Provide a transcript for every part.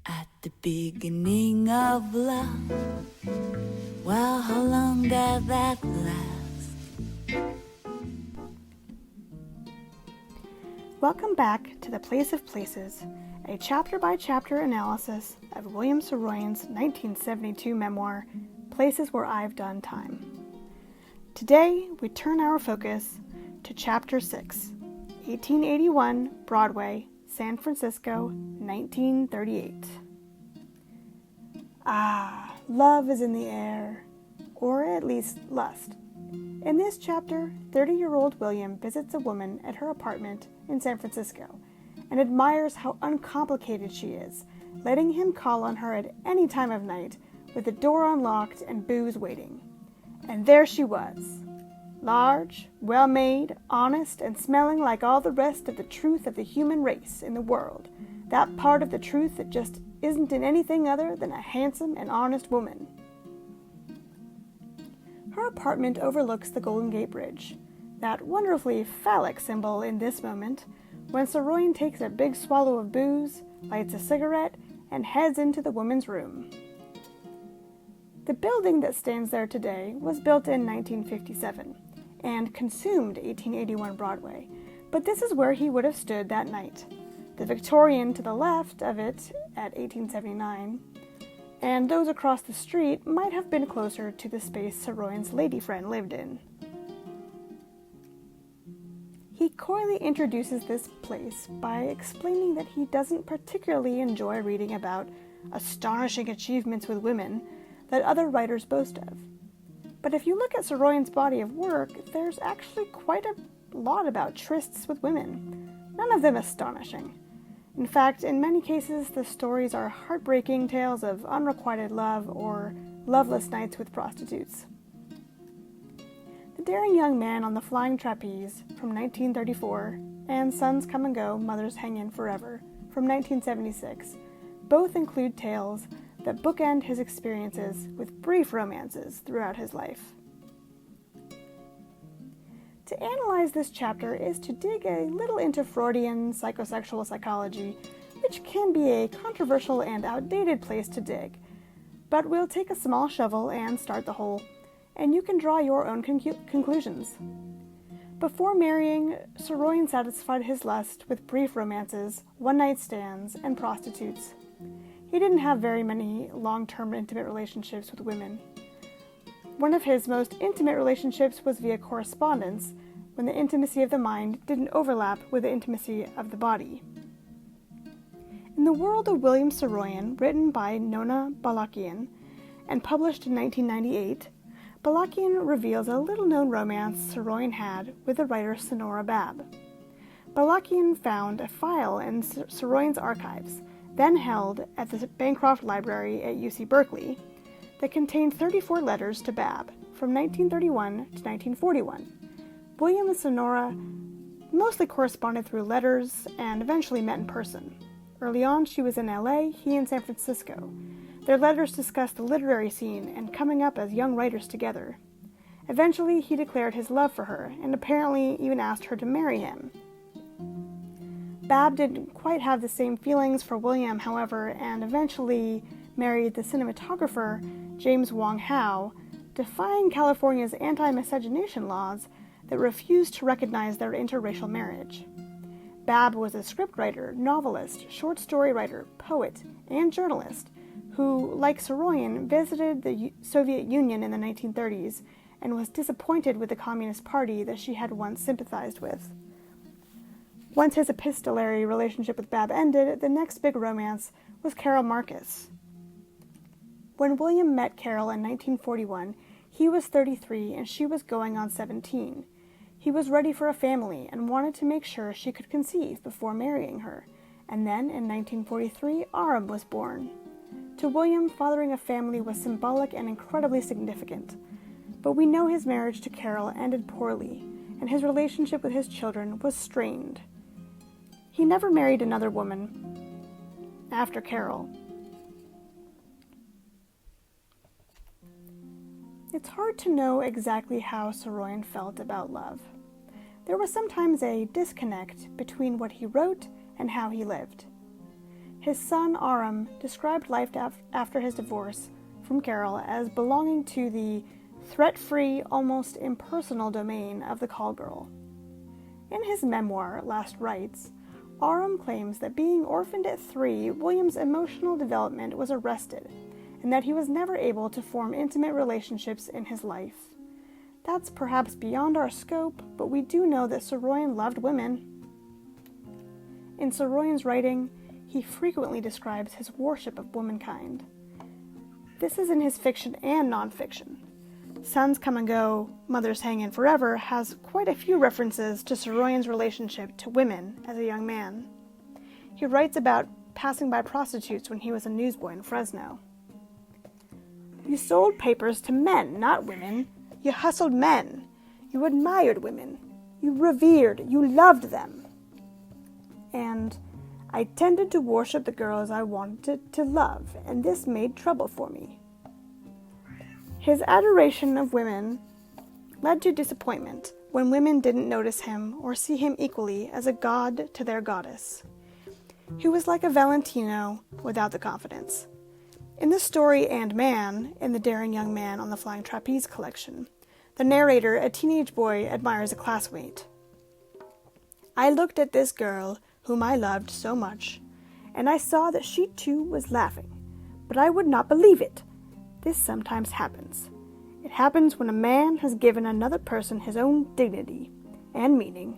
At the beginning of love, well, how long does that last? Welcome back to The Place of Places, a chapter-by-chapter analysis of William Saroyan's 1972 memoir, Places Where I've Done Time. Today, we turn our focus to Chapter 6, 1881, Broadway, San Francisco, 1938. Ah, love is in the air, or at least lust. In this chapter, 30-year-old William visits a woman at her apartment in San Francisco and admires how uncomplicated she is, letting him call on her at any time of night with the door unlocked and booze waiting. And there she was, large, well-made, honest, and smelling like all the rest of the truth of the human race in the world, that part of the truth that just isn't in anything other than a handsome and honest woman. Her apartment overlooks the Golden Gate Bridge, that wonderfully phallic symbol in this moment, when Saroyan takes a big swallow of booze, lights a cigarette, and heads into the woman's room. The building that stands there today was built in 1957 and consumed 1881 Broadway, but this is where he would have stood that night. The Victorian to the left of it at 1879, and those across the street might have been closer to the space Saroyan's lady friend lived in. He coyly introduces this place by explaining that he doesn't particularly enjoy reading about astonishing achievements with women that other writers boast of. But if you look at Saroyan's body of work, there's actually quite a lot about trysts with women, none of them astonishing. In fact, in many cases, the stories are heartbreaking tales of unrequited love or loveless nights with prostitutes. The Daring Young Man on the Flying Trapeze from 1934 and Sons Come and Go, Mothers Hang In Forever from 1976 both include tales that bookend his experiences with brief romances throughout his life. To analyze this chapter is to dig a little into Freudian psychosexual psychology, which can be a controversial and outdated place to dig. But we'll take a small shovel and start the hole, and you can draw your own conclusions. Before marrying, Saroyan satisfied his lust with brief romances, one-night stands, and prostitutes. He didn't have very many long-term intimate relationships with women. One of his most intimate relationships was via correspondence, when the intimacy of the mind didn't overlap with the intimacy of the body. In The World of William Saroyan, written by Nona Balakian and published in 1998, Balakian reveals a little-known romance Saroyan had with the writer Sonora Babb. Balakian found a file in Saroyan's archives, then held at the Bancroft Library at UC Berkeley, that contained 34 letters to Babb from 1931 to 1941. William and Sonora mostly corresponded through letters and eventually met in person. Early on, she was in LA, he in San Francisco. Their letters discussed the literary scene and coming up as young writers together. Eventually, he declared his love for her and apparently even asked her to marry him. Babb didn't quite have the same feelings for William, however, and eventually married the cinematographer James Wong Howe, defying California's anti-miscegenation laws that refused to recognize their interracial marriage. Babb was a scriptwriter, novelist, short story writer, poet, and journalist who, like Saroyan, visited the Soviet Union in the 1930s and was disappointed with the Communist Party that she had once sympathized with. Once his epistolary relationship with Babb ended, the next big romance was Carol Marcus. When William met Carol in 1941, he was 33 and she was going on 17. He was ready for a family and wanted to make sure she could conceive before marrying her. And then, in 1943, Aram was born. To William, fathering a family was symbolic and incredibly significant. But we know his marriage to Carol ended poorly, and his relationship with his children was strained. He never married another woman after Carol. It's hard to know exactly how Saroyan felt about love. There was sometimes a disconnect between what he wrote and how he lived. His son Aram described life after his divorce from Carol as belonging to the threat-free, almost impersonal domain of the call girl. In his memoir, Last Rites, Aram claims that being orphaned at 3, William's emotional development was arrested, and that he was never able to form intimate relationships in his life. That's perhaps beyond our scope, but we do know that Saroyan loved women. In Saroyan's writing, he frequently describes his worship of womankind. This is in his fiction and nonfiction. Sons Come and Go, Mothers Hang In Forever has quite a few references to Saroyan's relationship to women as a young man. He writes about passing by prostitutes when he was a newsboy in Fresno. You sold papers to men, not women. You hustled men. You admired women. You revered, you loved them. And I tended to worship the girls I wanted to love, and this made trouble for me. His adoration of women led to disappointment when women didn't notice him or see him equally as a god to their goddess. He was like a Valentino without the confidence. In the story And Man, in The Daring Young Man on the Flying Trapeze collection, the narrator, a teenage boy, admires a classmate. I looked at this girl, whom I loved so much, and I saw that she too was laughing, but I would not believe it. This sometimes happens. It happens when a man has given another person his own dignity and meaning,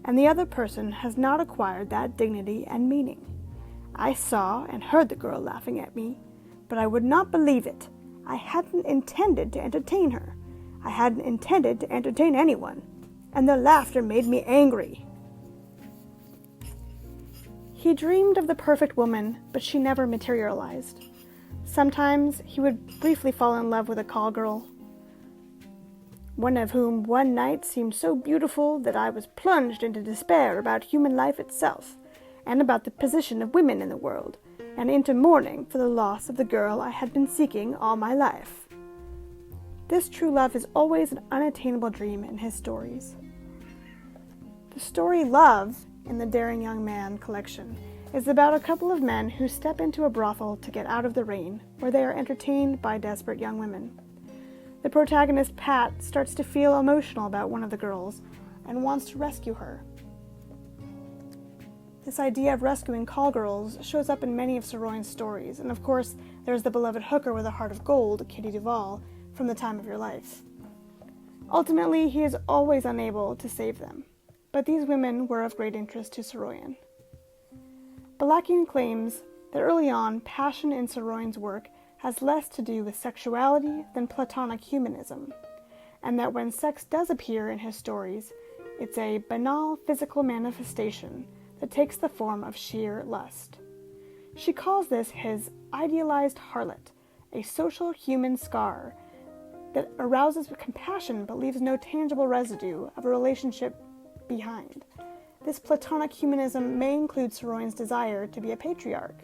and the other person has not acquired that dignity and meaning. I saw and heard the girl laughing at me, but I would not believe it. I hadn't intended to entertain her. I hadn't intended to entertain anyone, and their laughter made me angry. He dreamed of the perfect woman, but she never materialized. Sometimes he would briefly fall in love with a call girl, one of whom one night seemed so beautiful that I was plunged into despair about human life itself, and about the position of women in the world, and into mourning for the loss of the girl I had been seeking all my life. This true love is always an unattainable dream in his stories. The story Love, in the Daring Young Man collection, is about a couple of men who step into a brothel to get out of the rain, where they are entertained by desperate young women. The protagonist, Pat, starts to feel emotional about one of the girls and wants to rescue her. This idea of rescuing call girls shows up in many of Saroyan's stories, and of course, there's the beloved hooker with a heart of gold, Kitty Duvall, from The Time of Your Life. Ultimately, he is always unable to save them, but these women were of great interest to Saroyan. Balakian claims that early on, passion in Saroyan's work has less to do with sexuality than Platonic humanism, and that when sex does appear in his stories, it's a banal physical manifestation that takes the form of sheer lust. She calls this his idealized harlot, a social human scar that arouses compassion but leaves no tangible residue of a relationship behind. This Platonic humanism may include Saroyan's desire to be a patriarch.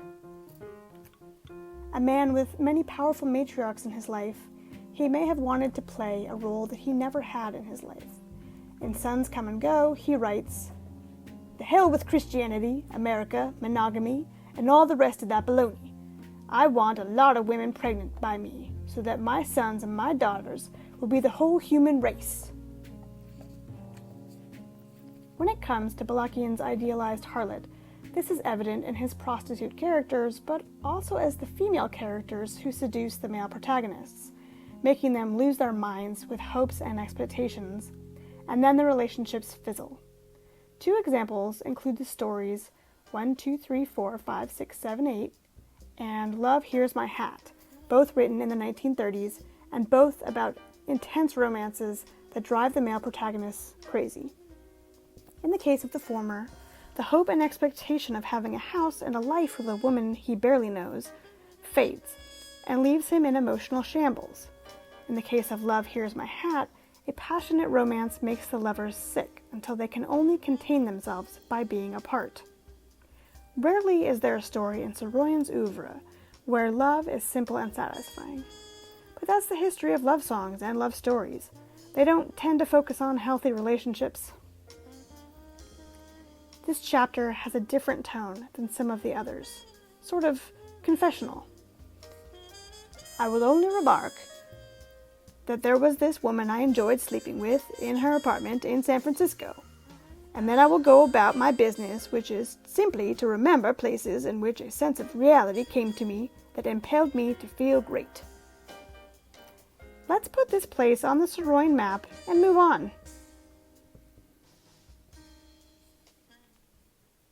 A man with many powerful matriarchs in his life, he may have wanted to play a role that he never had in his life. In Sons Come and Go, he writes, "The hell with Christianity, America, monogamy, and all the rest of that baloney. I want a lot of women pregnant by me, so that my sons and my daughters will be the whole human race." When it comes to Balakian's idealized harlot, this is evident in his prostitute characters, but also as the female characters who seduce the male protagonists, making them lose their minds with hopes and expectations, and then the relationships fizzle. Two examples include the stories 1, 2, 3, 4, 5, 6, 7, 8, and Love Here's My Hat, both written in the 1930s, and both about intense romances that drive the male protagonists crazy. In the case of the former, the hope and expectation of having a house and a life with a woman he barely knows fades and leaves him in emotional shambles. In the case of Love Here's My Hat, a passionate romance makes the lovers sick until they can only contain themselves by being apart. Rarely is there a story in Saroyan's oeuvre where love is simple and satisfying. But that's the history of love songs and love stories. They don't tend to focus on healthy relationships. This chapter has a different tone than some of the others. sort of confessional. I will only remark that there was this woman I enjoyed sleeping with in her apartment in San Francisco, and then I will go about my business, which is simply to remember places in which a sense of reality came to me that impelled me to feel great. Let's put this place on the Saroyan map and move on.